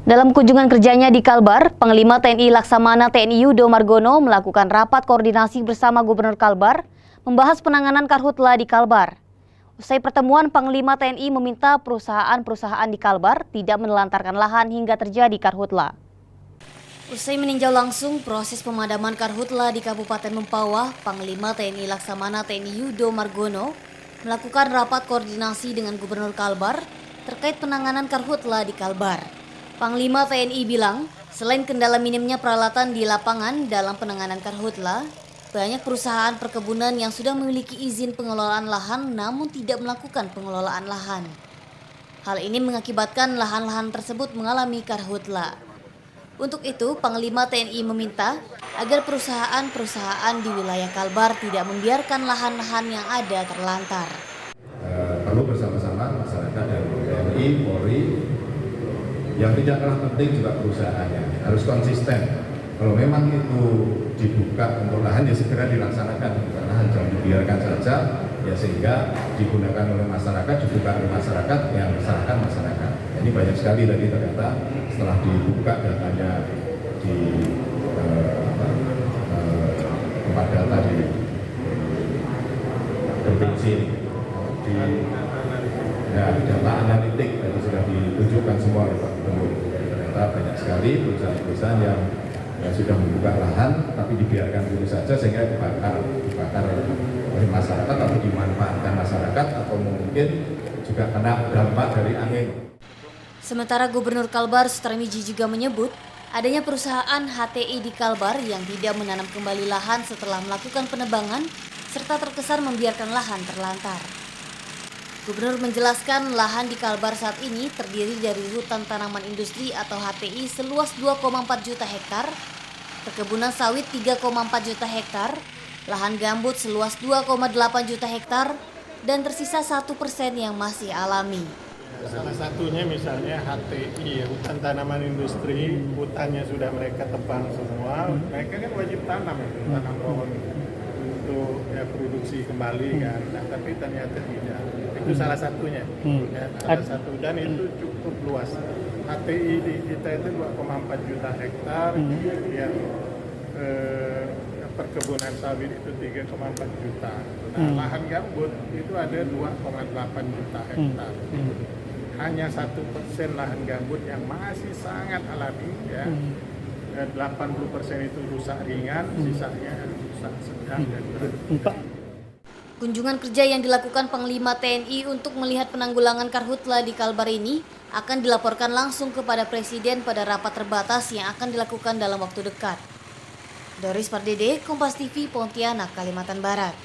Dalam kunjungan kerjanya di Kalbar, Panglima TNI Laksamana TNI Yudo Margono melakukan rapat koordinasi bersama Gubernur Kalbar membahas penanganan karhutla di Kalbar. Usai pertemuan, Panglima TNI meminta perusahaan-perusahaan di Kalbar tidak menelantarkan lahan hingga terjadi karhutla. Usai meninjau langsung proses pemadaman karhutla di Kabupaten Mempawah, Panglima TNI Laksamana TNI Yudo Margono melakukan rapat koordinasi dengan Gubernur Kalbar terkait penanganan karhutla di Kalbar. Panglima TNI bilang, selain kendala minimnya peralatan di lapangan dalam penanganan karhutla, banyak perusahaan perkebunan yang sudah memiliki izin pengelolaan lahan namun tidak melakukan pengelolaan lahan. Hal ini mengakibatkan lahan-lahan tersebut mengalami karhutla. Untuk itu, Panglima TNI meminta agar perusahaan-perusahaan di wilayah Kalbar tidak membiarkan lahan-lahan yang ada terlantar. Perlu bersama-sama masyarakat dan TNI, Polri, yang tidak kalah penting juga perusahaannya harus konsisten. Kalau memang itu dibuka untuk lahan ya segera dilaksanakan, karena jangan dibiarkan saja ya sehingga digunakan oleh masyarakat, dibuka oleh masyarakat, yang masyarakat. Ini banyak sekali tadi ternyata setelah dibuka datanya di tempat data di provinsi ini di data analitik tadi sudah ditunjukkan semua oleh Pak Gubernur. Ternyata banyak sekali perusahaan-perusahaan yang sudah membuka lahan tapi dibiarkan dulu saja sehingga dibakar oleh masyarakat atau dimanfaatkan masyarakat atau mungkin juga kena dampak dari angin. Sementara Gubernur Kalbar Sutarmiji juga menyebut adanya perusahaan HTI di Kalbar yang tidak menanam kembali lahan setelah melakukan penebangan serta terkesan membiarkan lahan terlantar. Gubernur menjelaskan lahan di Kalbar saat ini terdiri dari hutan tanaman industri atau HTI seluas 2,4 juta hektar, perkebunan sawit 3,4 juta hektar, lahan gambut seluas 2,8 juta hektar, dan tersisa 1% yang masih alami. Salah satunya misalnya HTI, hutan tanaman industri, hutannya sudah mereka tebang semua, mereka kan wajib tanam pohon untuk produksi kembali kan, tapi ternyata tidak. Itu salah satunya, salah satu, dan itu cukup luas. HTI di kita itu 2,4 juta hektar, yang perkebunan sawit itu 3,4 juta. Nah, lahan gambut itu ada 2,8 juta hektar. Hanya 1% lahan gambut yang masih sangat alami, ya. 80% itu rusak ringan, sisanya rusak sedang dan berat. Kunjungan kerja yang dilakukan Panglima TNI untuk melihat penanggulangan karhutla di Kalbar ini akan dilaporkan langsung kepada Presiden pada rapat terbatas yang akan dilakukan dalam waktu dekat. Doris Pardede, Kompas TV, Pontianak, Kalimantan Barat.